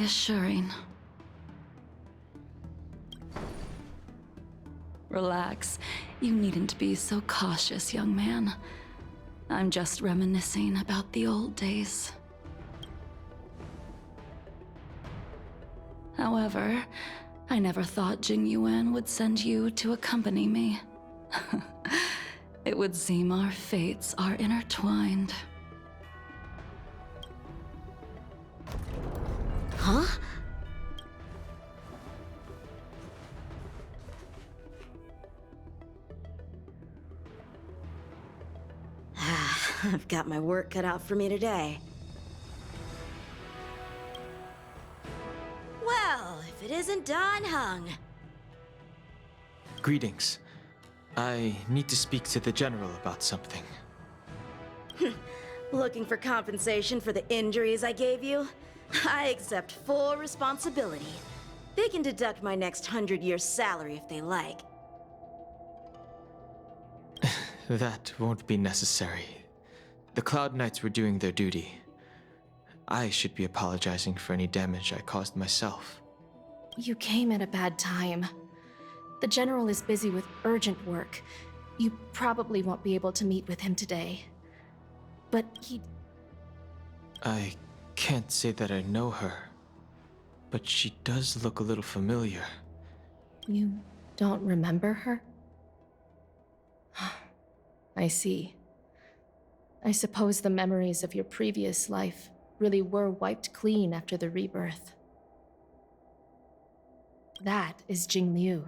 Reassuring. Relax. You needn't be so cautious, young man. I'm just reminiscing about the old days. However, I never thought Jing Yuan would send you to accompany me. It would seem our fates are intertwined. Huh? I've got my work cut out for me today. Well, if it isn't Dan Heng. Greetings. I need to speak to the General about something. Looking for compensation for the injuries I gave you? I accept full responsibility. They can deduct my next 100-year salary if they like. That won't be necessary. The Cloud Knights were doing their duty. I should be apologizing for any damage I caused myself. You came at a bad time. The General is busy with urgent work. You probably won't be able to meet with him today. But I can't say that I know her, but she does look a little familiar. You don't remember her? I see. I suppose the memories of your previous life really were wiped clean after the rebirth. That is Jing Liu,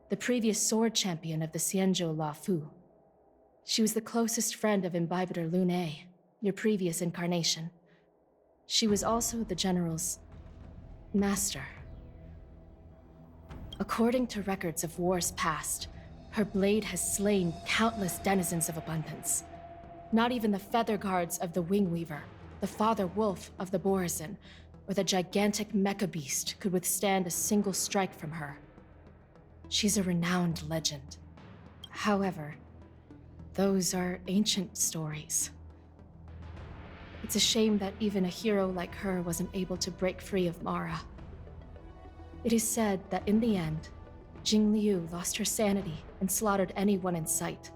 the previous sword champion of the Xianzhou La Fu. She was the closest friend of Imbibitor Lune, your previous incarnation. She was also the General's master. According to records of wars past, her blade has slain countless denizens of abundance. Not even the feather guards of the Wing Weaver, the father wolf of the Borazon, or the gigantic mecha beast could withstand a single strike from her. She's a renowned legend. However, those are ancient stories. It's a shame that even a hero like her wasn't able to break free of Mara. It is said that in the end, Jing Liu lost her sanity and slaughtered anyone in sight.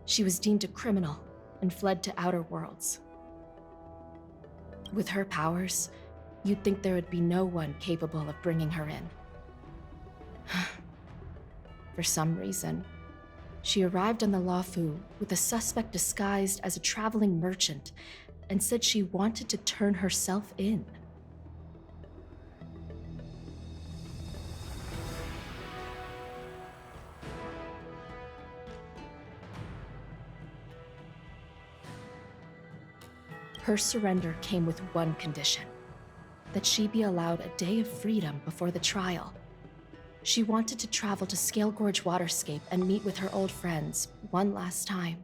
She was deemed a criminal and fled to outer worlds. With her powers, you'd think there would be no one capable of bringing her in. For some reason, she arrived on the Luofu with a suspect disguised as a traveling merchant and said she wanted to turn herself in. Her surrender came with one condition: that she be allowed a day of freedom before the trial. She wanted to travel to Scale Gorge Waterscape and meet with her old friends one last time.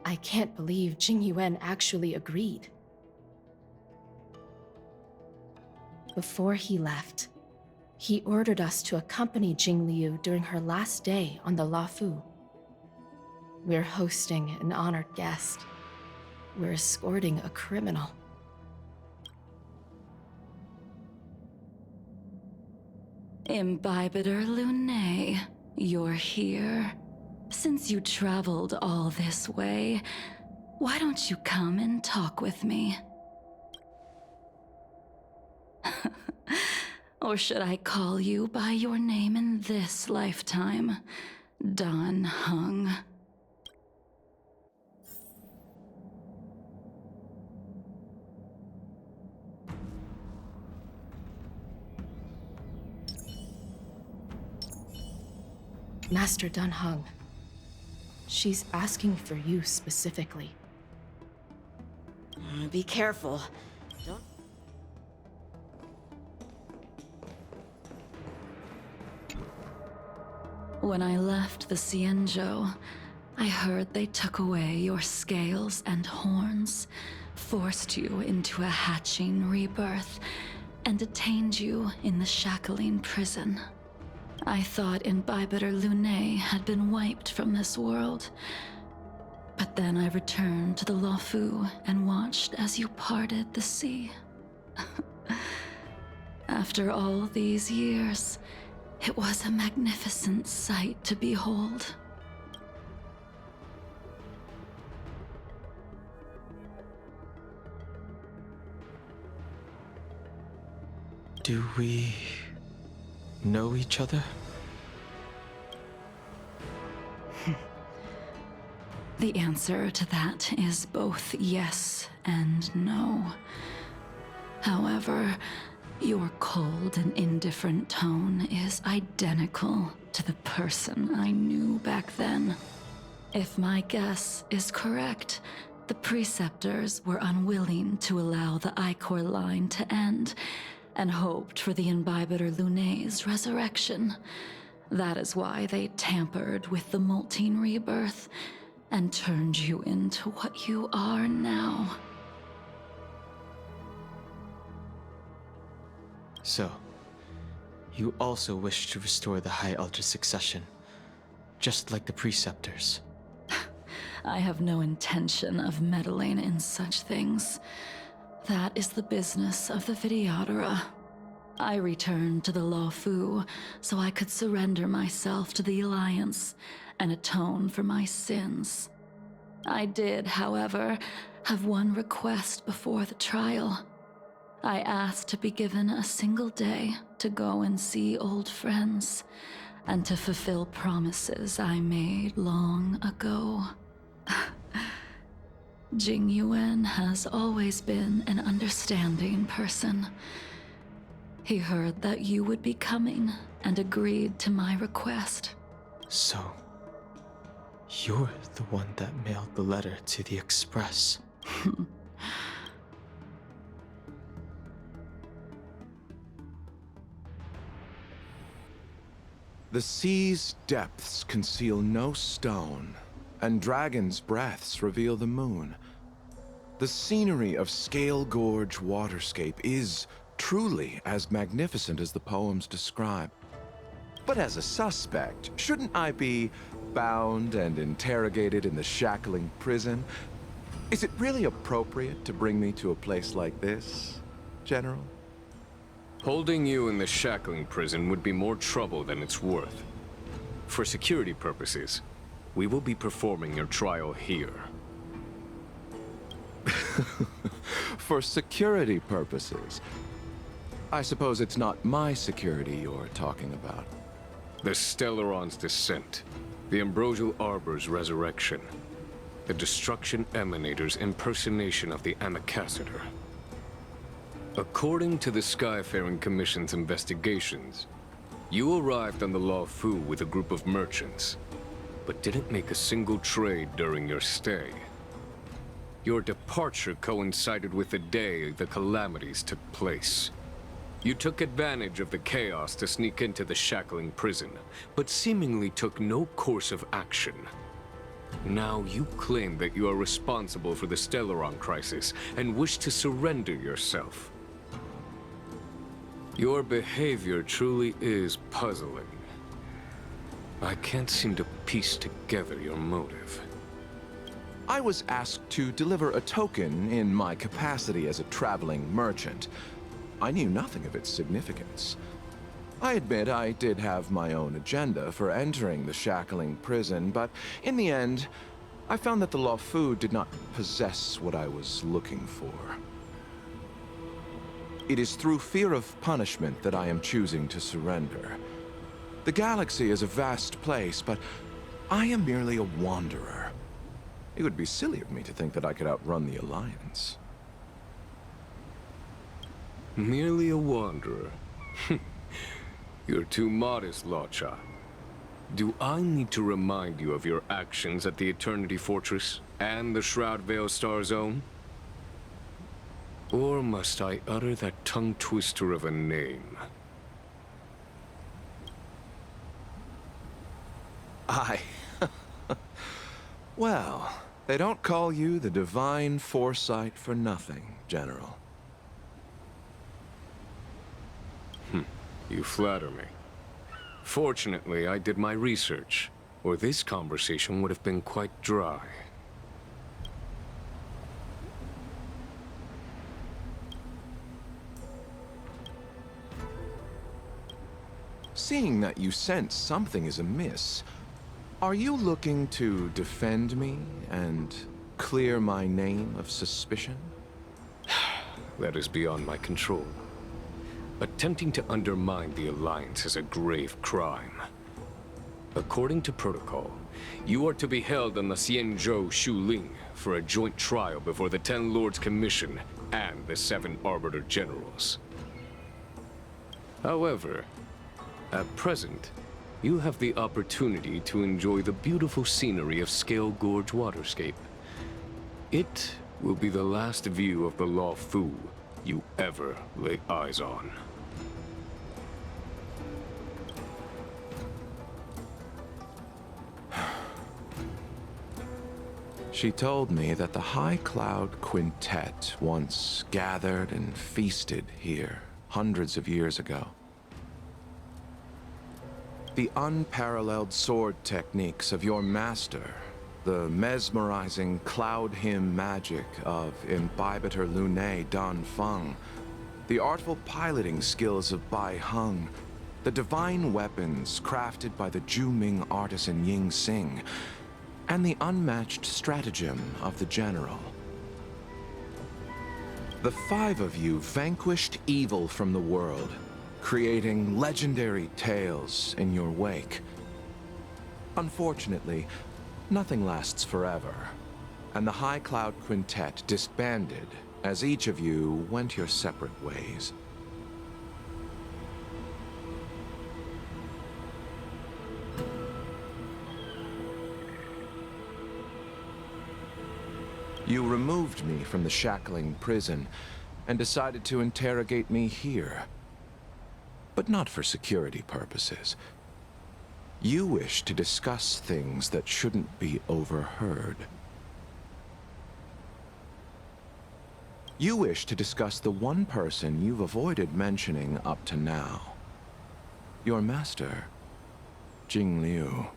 I can't believe Jing Yuan actually agreed. Before he left, he ordered us to accompany Jing Liu during her last day on the Luofu. We're hosting an honored guest. We're escorting a criminal. Imbibitor Lune, you're here. Since you traveled all this way, why don't you come and talk with me? Or should I call you by your name in this lifetime? Dan Heng. Master Dan Heng. She's asking for you specifically. Be careful. Don't... When I left the Xianzhou, I heard they took away your scales and horns, forced you into a hatching rebirth, and detained you in the shackling prison. I thought Imbibitor Lune had been wiped from this world. But then I returned to the Luofu and watched as you parted the sea. After all these years, it was a magnificent sight to behold. Do we know each other? The answer to that is both yes and no. However, your cold and indifferent tone is identical to the person I knew back then. If my guess is correct, the Preceptors were unwilling to allow the Ichor line to end, and hoped for the Imbibiter Lunay's resurrection. That is why they tampered with the Moltene rebirth, and turned you into what you are now. So, you also wish to restore the High Elder succession, just like the Preceptors. I have no intention of meddling in such things. That is the business of the Videodora. I returned to the Lawfu so I could surrender myself to the Alliance and atone for my sins. I did, however, have one request before the trial. I asked to be given a single day to go and see old friends, and to fulfill promises I made long ago. Jing Yuan has always been an understanding person. He heard that you would be coming and agreed to my request. So, you're the one that mailed the letter to the Express. The sea's depths conceal no stone, and dragons' breaths reveal the moon. The scenery of Scale Gorge Waterscape is truly as magnificent as the poems describe. But as a suspect, shouldn't I be bound and interrogated in the shackling prison? Is it really appropriate to bring me to a place like this, General? Holding you in the shackling prison would be more trouble than it's worth. For security purposes, we will be performing your trial here. For security purposes? I suppose it's not my security you're talking about. The Stellaron's descent, the Ambrosial Arbor's resurrection, the Destruction Emanator's impersonation of the Amicassator. According to the Skyfaring Commission's investigations, you arrived on the Lawfu with a group of merchants, but didn't make a single trade during your stay. Your departure coincided with the day the calamities took place. You took advantage of the chaos to sneak into the shackling prison, but seemingly took no course of action. Now you claim that you are responsible for the Stellaron crisis and wish to surrender yourself. Your behavior truly is puzzling. I can't seem to piece together your motive. I was asked to deliver a token in my capacity as a traveling merchant. I knew nothing of its significance. I admit I did have my own agenda for entering the shackling prison, but in the end, I found that the Lawfu did not possess what I was looking for. It is through fear of punishment that I am choosing to surrender. The galaxy is a vast place, but I am merely a wanderer. It would be silly of me to think that I could outrun the Alliance. Merely a wanderer. You're too modest, Lawcha. Do I need to remind you of your actions at the Eternity Fortress and the Shroud Veil Star Zone? Or must I utter that tongue twister of a name? Well, they don't call you the Divine Foresight for nothing, General. You flatter me. Fortunately, I did my research, or this conversation would have been quite dry. seeing that you sense something is amiss, are you looking to defend me and clear my name of suspicion? That is beyond my control. Attempting to undermine the Alliance is a grave crime. According to protocol, you are to be held on the Xianzhou Shuling for a joint trial before the Ten Lords Commission and the 7 Arbiter Generals. However, at present, you have the opportunity to enjoy the beautiful scenery of Scale Gorge Waterscape. It will be the last view of the Law Fu you ever lay eyes on. She told me that the High Cloud Quintet once gathered and feasted here hundreds of years ago. The unparalleled sword techniques of your master, the mesmerizing cloud hymn magic of Imbibitor Lunae Dan Feng, the artful piloting skills of Bai Heng, the divine weapons crafted by the Ju-Ming artisan Ying Xing, and the unmatched stratagem of the General. The 5 of you vanquished evil from the world, creating legendary tales in your wake. Unfortunately, nothing lasts forever, and the High Cloud Quintet disbanded as each of you went your separate ways. You removed me from the shackling prison and decided to interrogate me here. But not for security purposes. You wish to discuss things that shouldn't be overheard. You wish to discuss the one person you've avoided mentioning up to now. Your master, Jing Liu.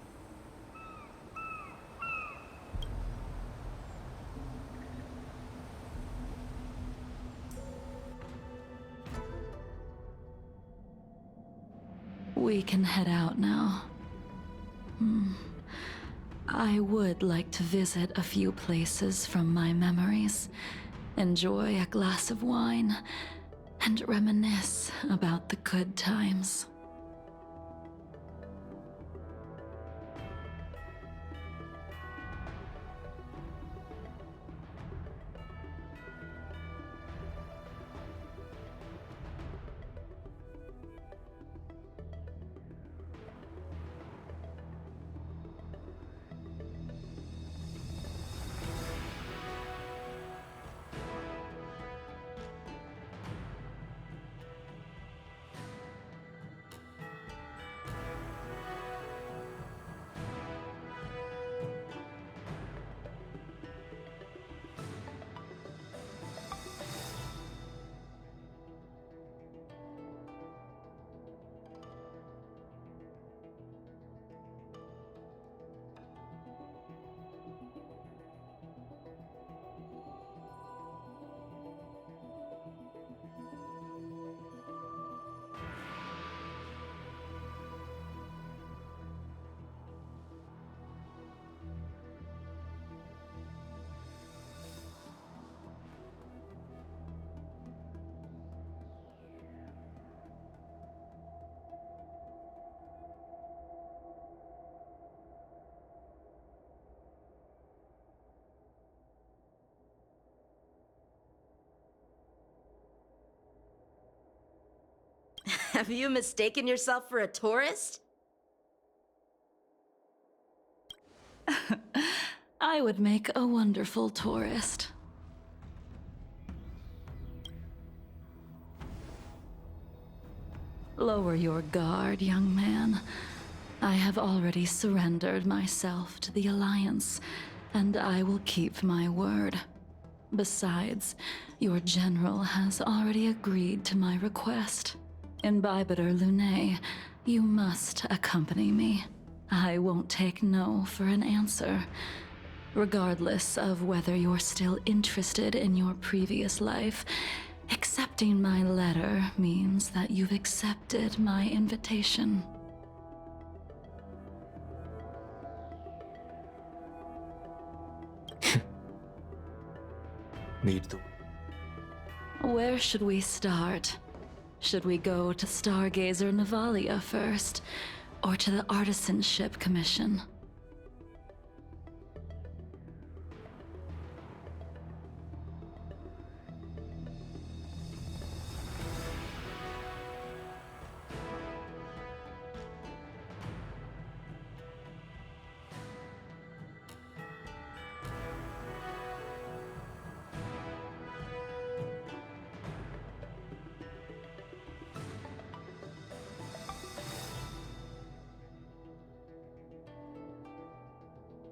We can head out now. I would like to visit a few places from my memories, enjoy a glass of wine, and reminisce about the good times. Have you mistaken yourself for a tourist? I would make a wonderful tourist. Lower your guard, young man. I have already surrendered myself to the Alliance, and I will keep my word. Besides, your general has already agreed to my request. Imbibitor Lunae, you must accompany me. I won't take no for an answer. Regardless of whether you're still interested in your previous life, accepting my letter means that you've accepted my invitation. lead the Where should we start? Should we go to Stargazer Navalia first, or to the Artisanship Commission?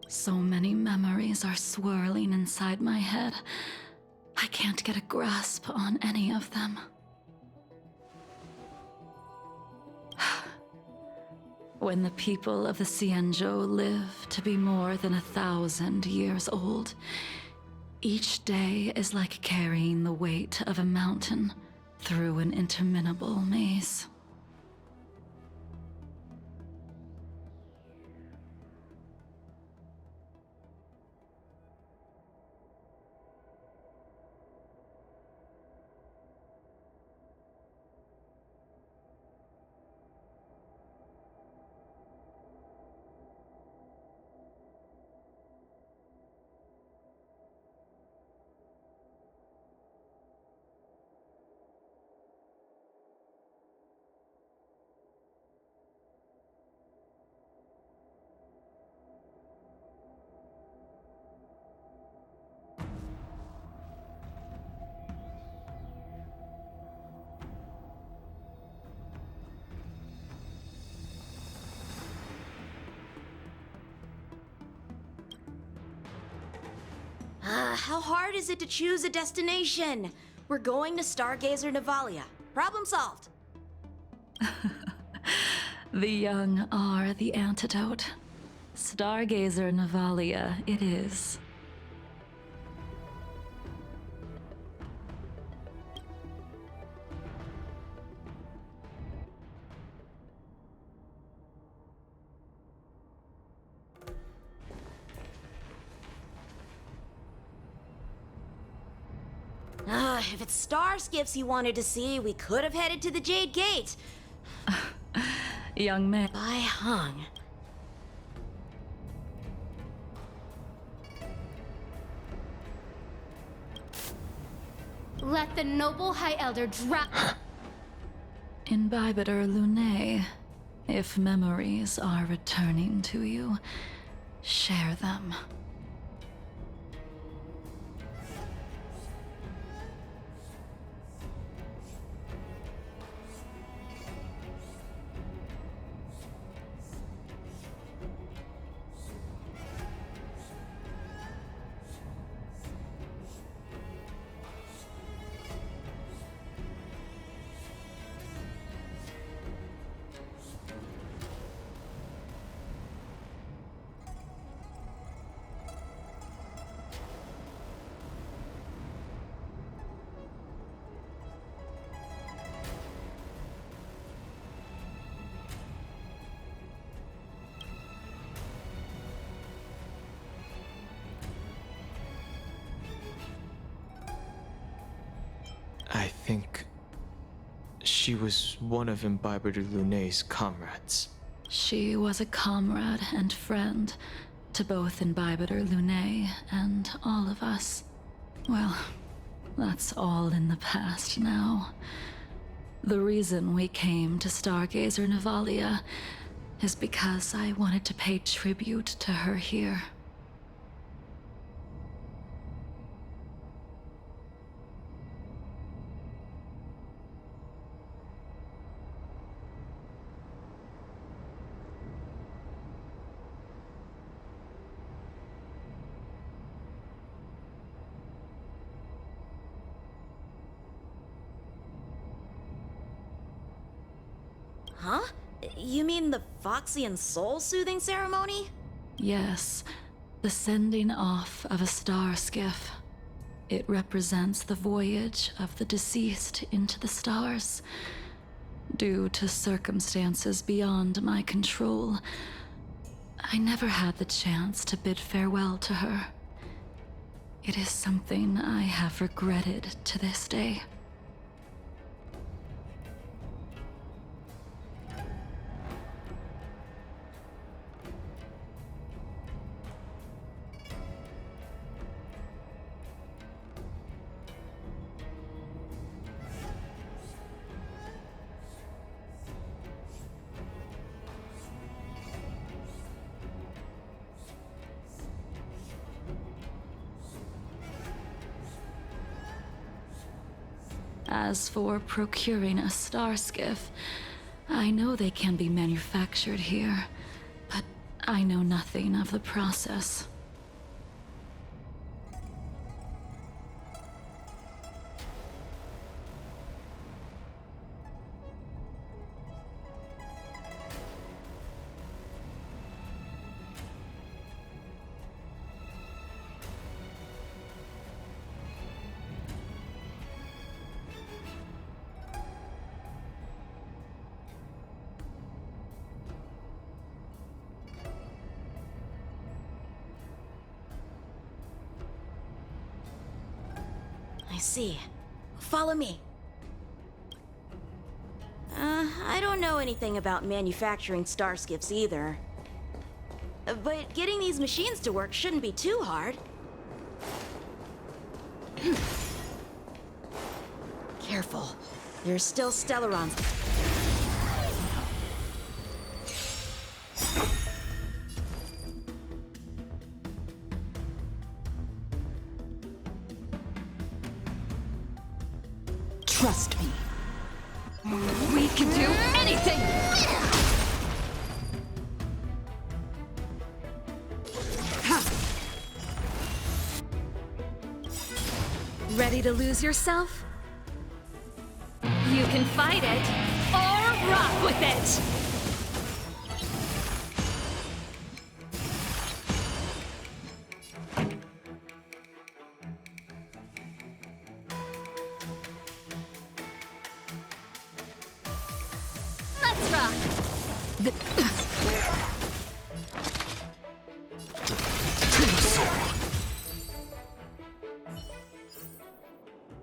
So many memories are swirling inside my head. I can't get a grasp on any of them. When the people of the Cienjo live to be more than 1,000 years old, each day is like carrying the weight of a mountain through an interminable maze. How hard is it to choose a destination? We're going to Stargazer Navalia. Problem solved. The young are the antidote. Stargazer Navalia it is. If it's star skiffs you wanted to see, we could have headed to the Jade Gate. Young man. I hung. Let the noble High Elder drop. Imbibiter Lunae, if memories are returning to you, share them. I think she was one of Imbibiter Lunae's comrades. She was a comrade and friend to both Imbibiter Lunae and all of us. Well, that's all in the past now. The reason we came to Stargazer Navalia is because I wanted to pay tribute to her here. Huh? You mean the Foxian soul-soothing ceremony? Yes, the sending off of a star skiff. It represents the voyage of the deceased into the stars. Due to circumstances beyond my control, I never had the chance to bid farewell to her. It is something I have regretted to this day. As for procuring a star skiff, I know they can be manufactured here, but I know nothing of the process. I see. Follow me. I don't know anything about manufacturing starskiffs either. But getting these machines to work shouldn't be too hard. Careful. There's still Stellarons. Trust me. We can do anything! Ready to lose yourself? You can fight it, or rock with it! Let's rock!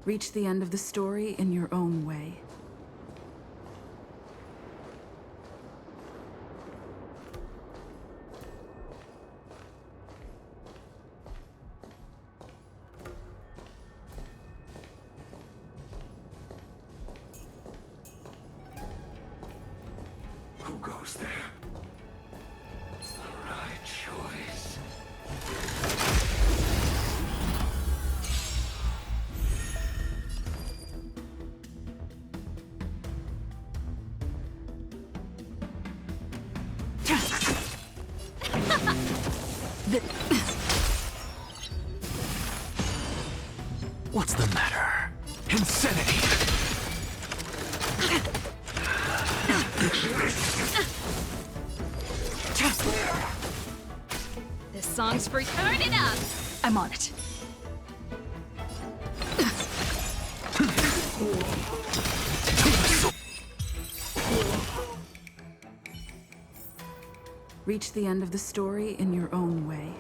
Reach the end of the story in your own way. Who goes there? The right choice. What's the matter? Insanity! This song's for turn it up! I'm on it. Reach the end of the story in your own way.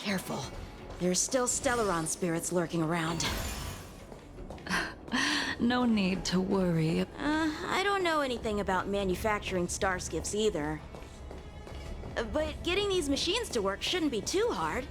careful. There's still Stellaron spirits lurking around. No need to worry. I don't know anything about manufacturing starskiffs either. But getting these machines to work shouldn't be too hard.